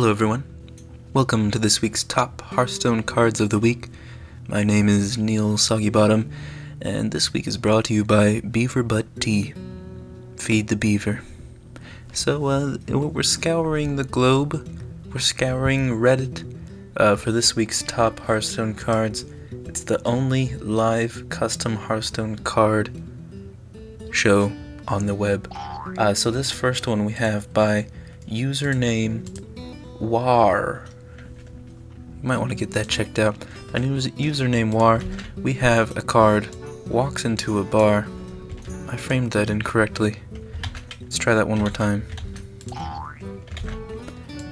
Hello everyone, welcome to this week's top Hearthstone cards of the week. My name is Neil Soggybottom, and this week is brought to you by Beaver Butt Tea. Feed the beaver. So we're scouring the globe, we're scouring Reddit for this week's top Hearthstone cards. It's the only live custom Hearthstone card show on the web. So this first one we have by username War. You might want to get that checked out. By username War, we have a card, walks into a bar. I framed that incorrectly. Let's try that one more time.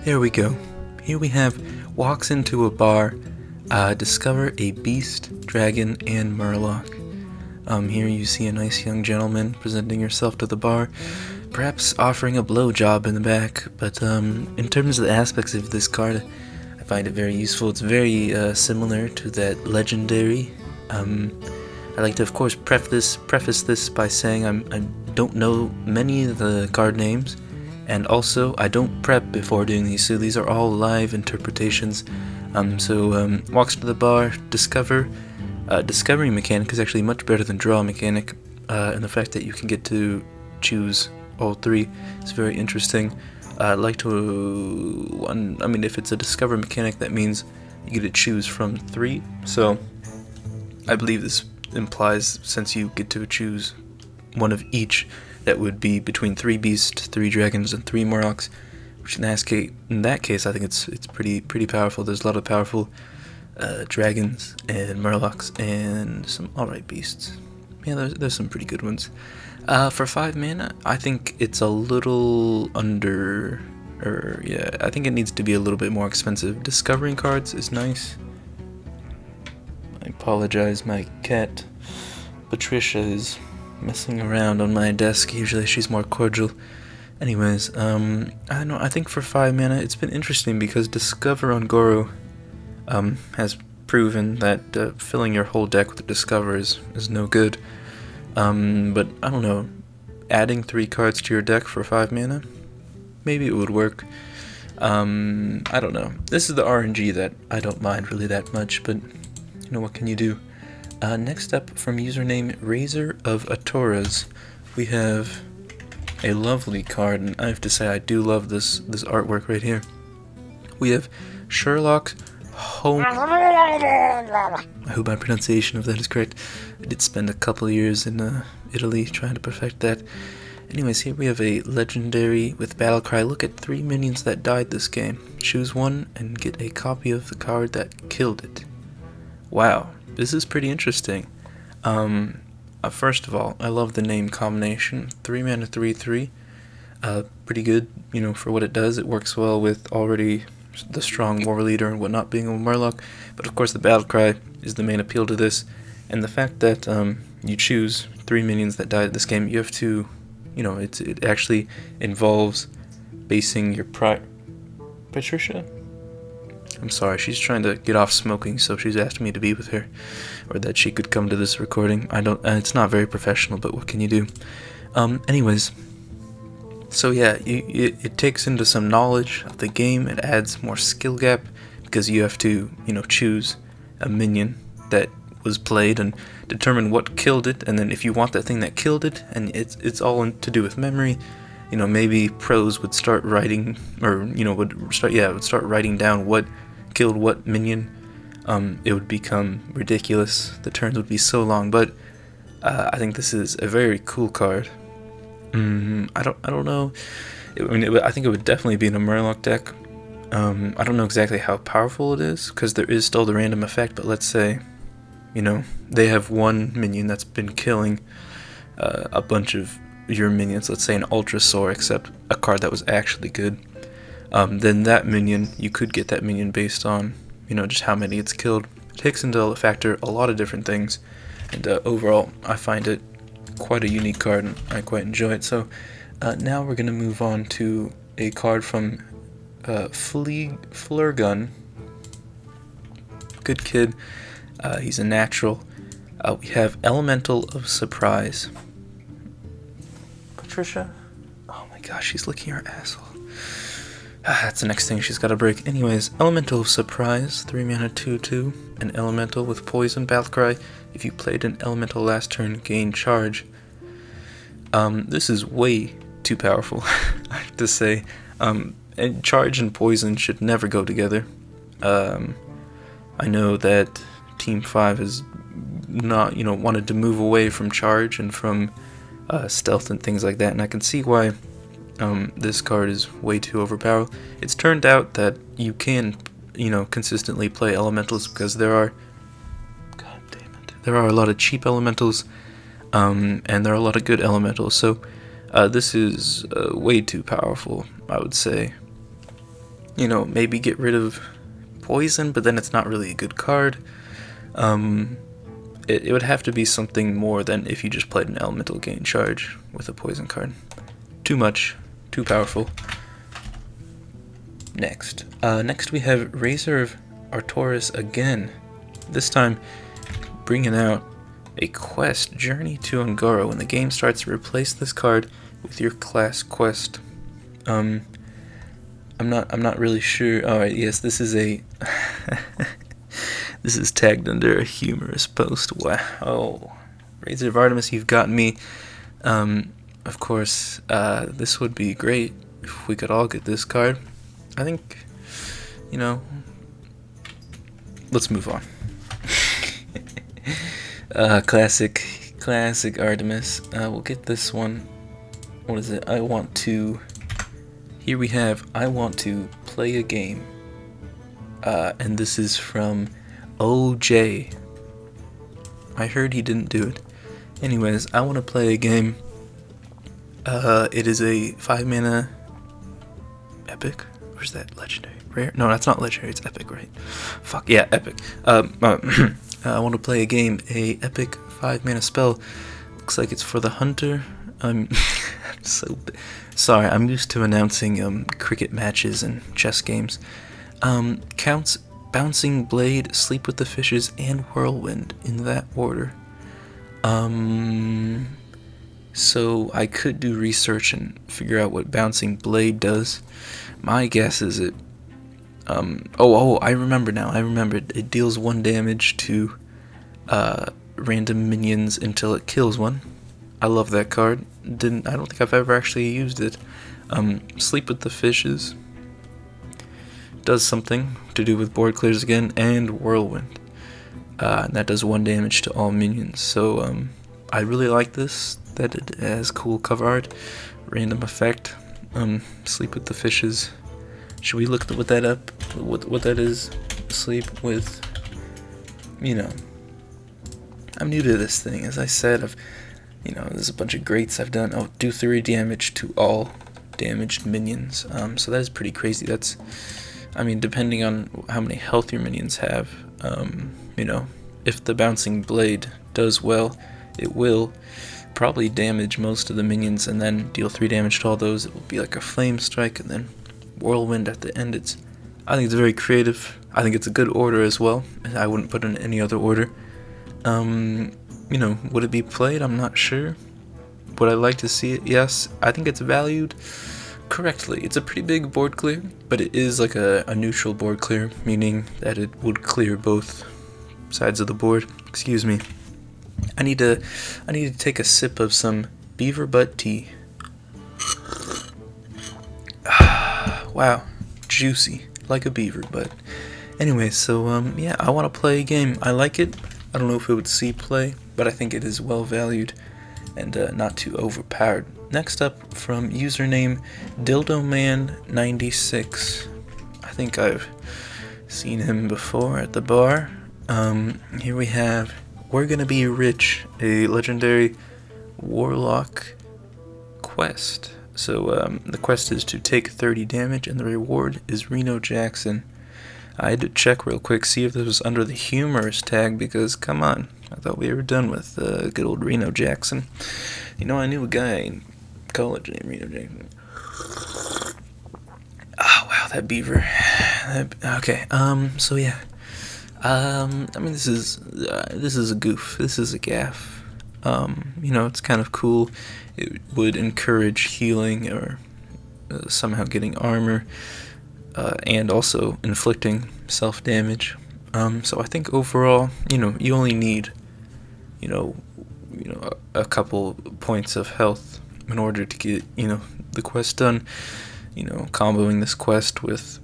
There we go. Here we have walks into a bar, discover a beast, dragon, and murloc. Here you see a nice young gentleman presenting yourself to the bar, perhaps offering a blowjob in the back, but in terms of the aspects of this card, I find it very useful. It's very similar to that legendary. I'd like to, of course, preface this by saying I don't know many of the card names, and also I don't prep before doing these, so these are all live interpretations. Walks to the bar, discovery mechanic is actually much better than draw mechanic, and the fact that you can get to choose all three is very interesting. I'd like to, if it's a discover mechanic, that means you get to choose from three, so I believe this implies since you get to choose one of each, that would be between 3 beasts, 3 dragons, and 3 murlocs, which in that case I think it's pretty powerful. There's a lot of powerful dragons and murlocs and some alright beasts. Yeah, there's some pretty good ones. For 5 mana, I think it's a little I think it needs to be a little bit more expensive. Discovering cards is nice. I apologize, my cat Patricia is messing around on my desk. Usually she's more cordial. Anyways, I don't know, I think for 5 mana it's been interesting because Discover on Goro has proven that filling your whole deck with Discover is no good. But I don't know, adding 3 cards to your deck for 5 mana, maybe it would work. I don't know. This is the RNG that I don't mind really that much, but you know, what can you do? Next up, from username Razor of Taurus, we have a lovely card, and I have to say I do love this artwork right here. We have Sherlock Ho. I hope my pronunciation of that is correct. I did spend a couple years in Italy trying to perfect that. Anyways, here we have a legendary with Battlecry. Look at 3 minions that died this game. Choose one and get a copy of the card that killed it. Wow, this is pretty interesting. First of all, I love the name combination. 3 mana 3/3. Pretty good, you know, for what it does. It works well with already the strong war leader and whatnot being a murloc, but of course the Battlecry is the main appeal to this, and the fact that you choose 3 minions that died this game, you have to, you know, it actually involves basing your Patricia? I'm sorry, she's trying to get off smoking, so she's asked me to be with her, or that she could come to this recording. It's not very professional, but what can you do? Anyways, so yeah, it takes into some knowledge of the game. It adds more skill gap because you have to, you know, choose a minion that was played and determine what killed it, and then if you want that thing that killed it, and it's all to do with memory. You know, maybe pros would start writing, or you know, would start writing down what killed what minion. It would become ridiculous. The turns would be so long, but I think this is a very cool card. I don't know. I think it would definitely be in a Murloc deck. I don't know exactly how powerful it is because there is still the random effect. But let's say, you know, they have one minion that's been killing a bunch of your minions. Let's say an Ultrasaur, except a card that was actually good. Then that minion, you could get that minion based on, you know, just how many it's killed. It takes into factor a lot of different things, and overall, I find it quite a unique card, and I quite enjoy it. So now we're going to move on to a card from Flurgun. Good kid. He's a natural. We have Elemental of Surprise. Patricia? Oh my gosh, she's licking her asshole. That's the next thing she's got to break. Anyways, Elemental of Surprise, 3 mana 2/2, an Elemental with Poison Battlecry. If you played an Elemental last turn, gain charge. This is way too powerful, I have to say. And charge and poison should never go together. I know that Team 5 has not, wanted to move away from charge and from stealth and things like that, and I can see why this card is way too overpowered. It's turned out that you can, consistently play elementals because there are a lot of cheap elementals, and there are a lot of good elementals. So this is way too powerful, I would say. Maybe get rid of poison, but then it's not really a good card. It would have to be something more than if you just played an elemental gain charge with a poison card. Too much. Too powerful. Next we have Razor of Taurus again. This time, bringing out a quest, Journey to Ungaro. When the game starts, replace this card with your class quest. I'm not really sure. All right, yes, this is a this is tagged under a humorous post. Wow, Razor of Artemis, you've got me. Of course, this would be great if we could all get this card. I think, let's move on. Classic Artemis. We'll get this one. What is it? Here we have, I want to play a game. And this is from OJ. I heard he didn't do it. Anyways, I want to play a game. It is a 5 mana epic. Where's that? Legendary? Rare? No, that's not legendary. It's epic, right? Fuck yeah, epic. I want to play a game. A epic 5 mana spell. Looks like it's for the hunter. I'm so sorry. I'm used to announcing cricket matches and chess games. Counts Bouncing Blade, Sleep with the Fishes, and Whirlwind in that order. So I could do research and figure out what Bouncing Blade does. My guess is it... I remember now. It deals 1 damage to random minions until it kills one. I love that card. I don't think I've ever actually used it. Sleep with the Fishes does something to do with board clears again, and Whirlwind. And that does 1 damage to all minions. So I really like this. That it has cool cover art, random effect. Sleep with the Fishes. Should we look what that up? What that is? Sleep with. I'm new to this thing. As I said, there's a bunch of greats I've done. Oh, do 3 damage to all damaged minions. So that is pretty crazy. That's, depending on how many health your minions have. If the Bouncing Blade does well, it will probably damage most of the minions and then deal 3 damage to all those. It will be like a Flame Strike and then Whirlwind at the end. I think it's very creative. I think it's a good order as well. I wouldn't put it in any other order. Would it be played? I'm not sure. Would I like to see it? Yes. I think it's valued correctly. It's a pretty big board clear, but it is like a neutral board clear, meaning that it would clear both sides of the board. Excuse me. I need to take a sip of some beaver butt tea. Wow, juicy, like a beaver butt. Anyway, so yeah, I want to play a game. I like it. I don't know if it would see play, but I think it is well valued and not too overpowered. Next up, from username DildoMan96. I think I've seen him before at the bar. Here we have We're Gonna Be Rich, a legendary warlock quest. So the quest is to take 30 damage, and the reward is Reno Jackson. I had to check real quick, see if this was under the humorous tag, because, come on, I thought we were done with good old Reno Jackson. I knew a guy in college named Reno Jackson. Oh, wow, that beaver. Okay, so yeah. This is a goof. This is a gaff. It's kind of cool. It would encourage healing or somehow getting armor. and also inflicting self-damage. So I think overall, you only need, a couple points of health in order to get, the quest done. Comboing this quest with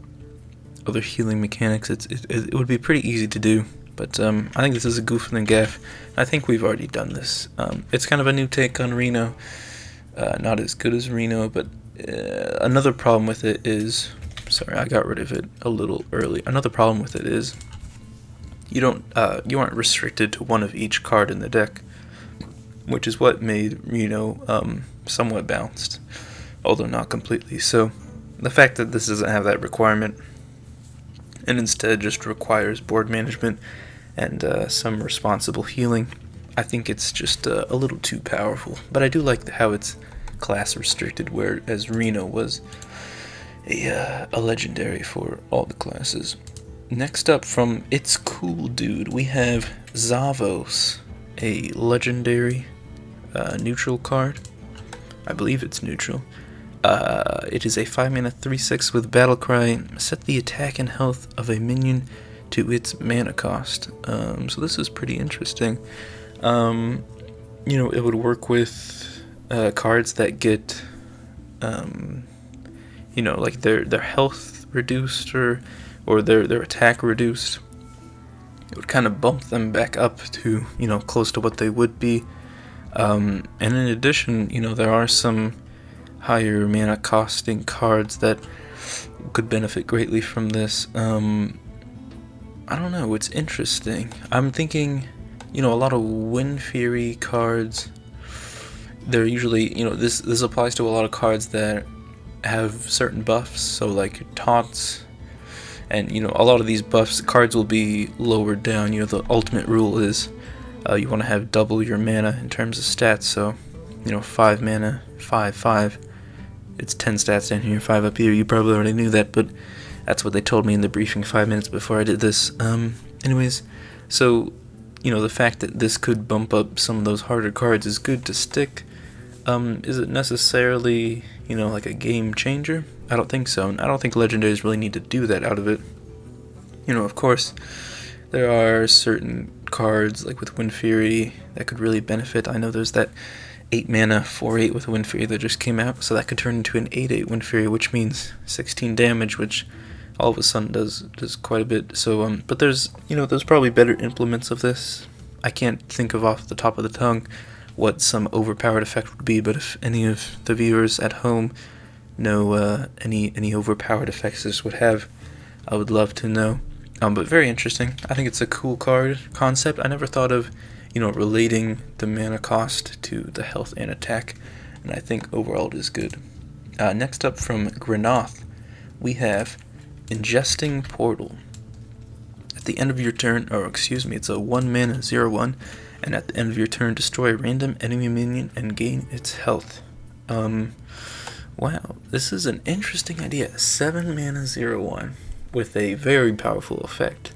other healing mechanics, it would be pretty easy to do. But I think this is a goof and gaff. I think we've already done this. It's kind of a new take on Reno. Not as good as Reno, but another problem with it is... Sorry, I got rid of it a little early. Another problem with it is you aren't restricted to one of each card in the deck, which is what made Reno somewhat balanced, although not completely. So the fact that this doesn't have that requirement and instead just requires board management and some responsible healing, I think it's just a little too powerful. But I do like how it's class restricted, whereas Reno was a legendary for all the classes. Next up from It's Cool Dude, we have Davos, a legendary neutral card. I believe it's neutral. It is a 5-mana 3/6 with Battlecry. Set the attack and health of a minion to its mana cost. So this is pretty interesting. It would work with cards that get like their health reduced or their attack reduced. It would kind of bump them back up to, close to what they would be. And in addition, there are some higher mana costing cards that could benefit greatly from this. I don't know, it's interesting. I'm thinking, a lot of Wind Fury cards, they're usually, this applies to a lot of cards that have certain buffs, so like taunts, and a lot of these buffs cards will be lowered down. The ultimate rule is you want to have double your mana in terms of stats, so 5 mana, 5/5, it's 10 stats down here, 5 up here. You probably already knew that, but that's what they told me in the briefing 5 minutes before I did this. Anyways, so the fact that this could bump up some of those harder cards is good to stick. Is it necessarily, like a game changer? I don't think so, and I don't think legendaries really need to do that out of it. Of course, there are certain cards, like with Wind Fury, that could really benefit. I know there's that 8 mana 4/8 with Wind Fury that just came out, so that could turn into an 8/8 Wind Fury, which means 16 damage, which all of a sudden does quite a bit. So, but there's probably better implements of this. I can't think of off the top of the tongue what some overpowered effect would be, but if any of the viewers at home know any overpowered effects this would have, I would love to know. But very interesting. I think it's a cool card concept. I never thought of, relating the mana cost to the health and attack, and I think overall it is good. Next up from Grenoth, we have Injecting Portal. At the end of your turn, it's a 1-mana 0/1, and at the end of your turn, destroy a random enemy minion and gain its health. Wow, this is an interesting idea. 7-mana 0/1 with a very powerful effect.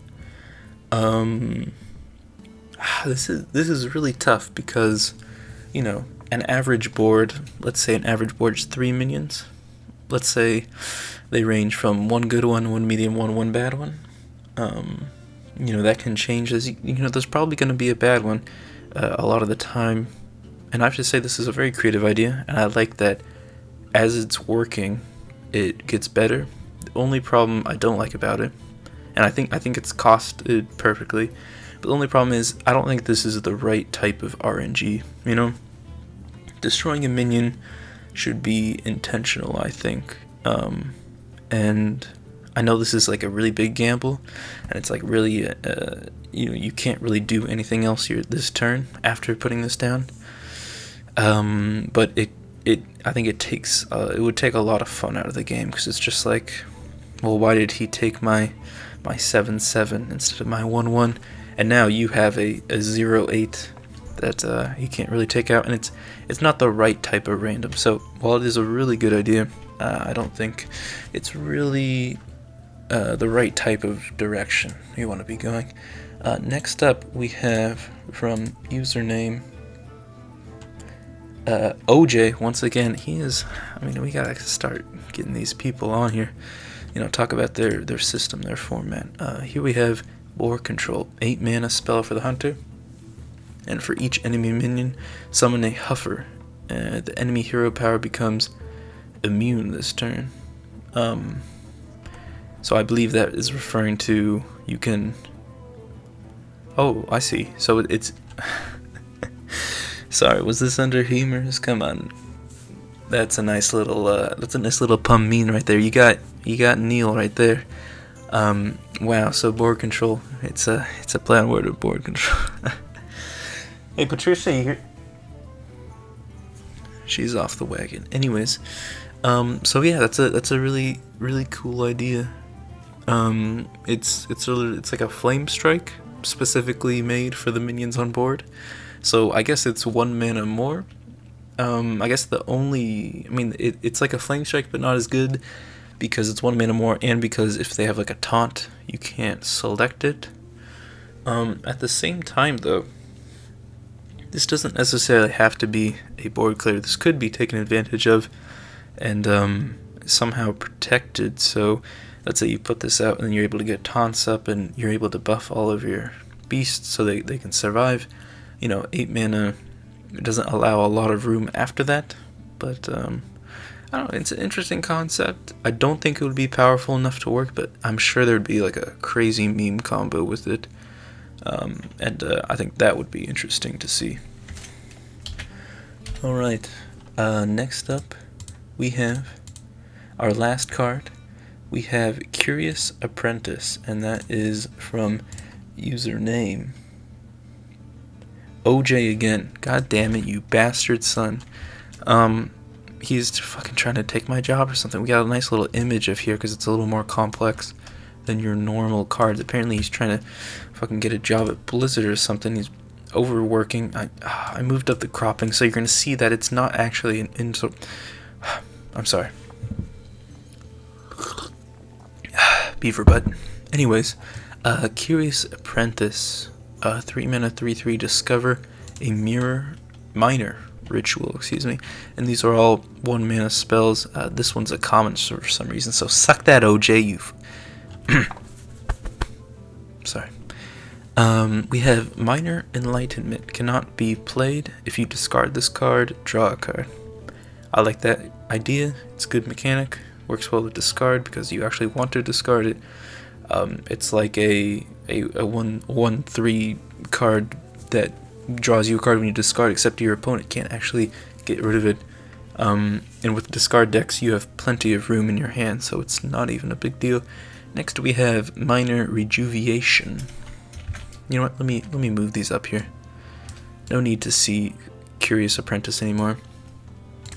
This is really tough because, an average board, let's say an average board is 3 minions. Let's say they range from 1 good one, 1 medium one, 1 bad one. That can change as there's probably going to be a bad one a lot of the time. And I have to say this is a very creative idea, and I like that as it's working, it gets better. The only problem I don't like about it, and I think it's costed perfectly, but the only problem is I don't think this is the right type of RNG. Destroying a minion should be intentional, I think. And I know this is like a really big gamble, and it's like really, you can't really do anything else here this turn after putting this down. But I think it would take a lot of fun out of the game, because it's just like, well, why did he take my 7/7 instead of my 1/1? And now you have a 0/8 that he can't really take out, and it's not the right type of random. So while it is a really good idea, I don't think it's really the right type of direction you want to be going. Next up, we have from username OJ. Once again, we gotta start getting these people on here. talk about their system, their format. Here we have War Control, 8 mana spell for the hunter, and for each enemy minion, summon a Huffer. The enemy hero power becomes immune this turn. So I believe that is referring to you can. Oh, I see. So it's. Sorry, was this under humors? Come on. That's a nice little pun mean right there. You got Neil right there. Wow. So board control. It's a play on word of board control. Hey Patricia, you here? She's off the wagon. Anyways, so yeah, that's a really cool idea. It's like a flame strike specifically made for the minions on board. So I guess it's 1 mana more. I guess it's like a flame strike, but not as good because it's 1 mana more, and because if they have like a taunt, you can't select it. At the same time, though, this doesn't necessarily have to be a board clear. This could be taken advantage of and somehow protected. So let's say you put this out and you're able to get taunts up and you're able to buff all of your beasts so they can survive. 8 mana doesn't allow a lot of room after that, but I don't know, it's an interesting concept. I don't think it would be powerful enough to work, but I'm sure there'd be like a crazy meme combo with it. I think that would be interesting to see. Alright, next up we have our last card. We have Curious Apprentice, and that is from username OJ again. God damn it, you bastard son. He's fucking trying to take my job or something. We got a nice little image of here because it's a little more complex than your normal cards. Apparently he's trying to fucking get a job at Blizzard or something. He's overworking. I moved up the cropping, so you're gonna see that it's not actually an insult. I'm sorry. Beaver butt. Anyways, Curious Apprentice. 3 mana, 3/3. Discover a minor ritual. And these are all 1 mana spells. This one's a common for some reason. So suck that, OJ. You. Sorry. We have Minor Enlightenment. Cannot be played. If you discard this card, draw a card. I like that idea. It's a good mechanic. Works well with discard because you actually want to discard it. It's like a 1/3 card that draws you a card when you discard, except your opponent can't actually get rid of it. And with discard decks, you have plenty of room in your hand, so it's not even a big deal. Next, we have Minor Rejuvenation. You know what? Let me move these up here. No need to see Curious Apprentice anymore.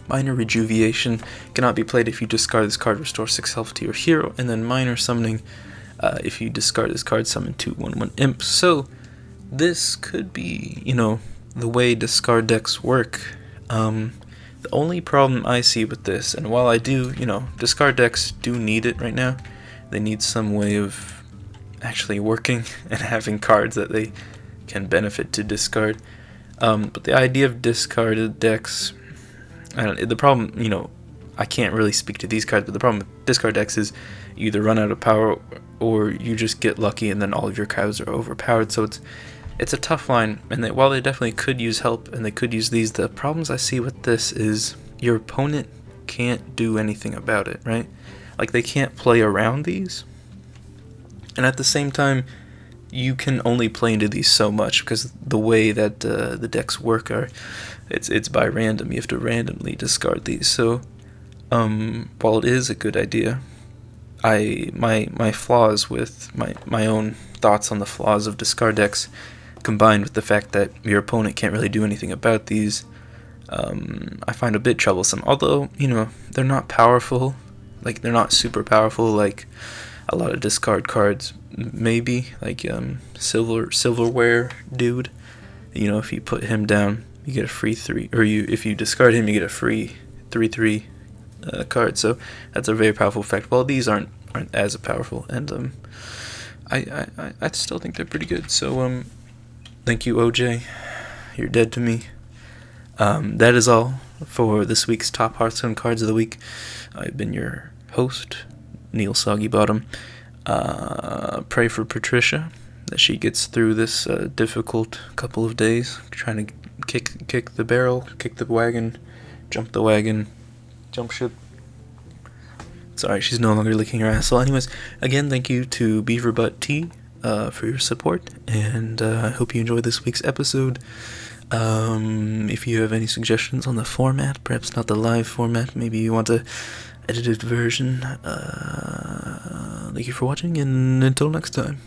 Minor Rejuvenation cannot be played. If you discard this card, restore 6 health to your hero, and then Minor Summoning. If you discard this card, summon 2 1/1 imps. So this could be, the way discard decks work. The only problem I see with this, and while I do, discard decks do need it right now. They need some way of actually working and having cards that they can benefit to discard. But the idea of discarded decks, the problem, I can't really speak to these cards, but the problem with discard decks is you either run out of power or you just get lucky and then all of your cards are overpowered. So it's a tough line, and while they definitely could use help and they could use these, the problems I see with this is your opponent can't do anything about it, right? Like, they can't play around these, and at the same time you can only play into these so much because the way that the decks work it's by random. You have to randomly discard these. So while it is a good idea, my flaws with my own thoughts on the flaws of discard decks, combined with the fact that your opponent can't really do anything about these, I find a bit troublesome. Although, they're not powerful, like they're not super powerful like a lot of discard cards, maybe, like silverware dude. If you put him down, you get a free 3, or if you discard him, you get a free 3/3 card. So that's a very powerful effect. Well, these aren't as powerful, and I still think they're pretty good. So thank you, OJ. You're dead to me. That is all for this week's top Hearthstone cards of the week. I've been your host, Neil Soggybottom. Pray for Patricia, that she gets through this difficult couple of days, trying to kick the barrel, kick the wagon, jump ship. Sorry, she's no longer licking her ass. So anyways, again, thank you to Beaverbutt T for your support, and I hope you enjoyed this week's episode. If you have any suggestions on the format, perhaps not the live format, maybe you want a edited version, thank you for watching, and until next time.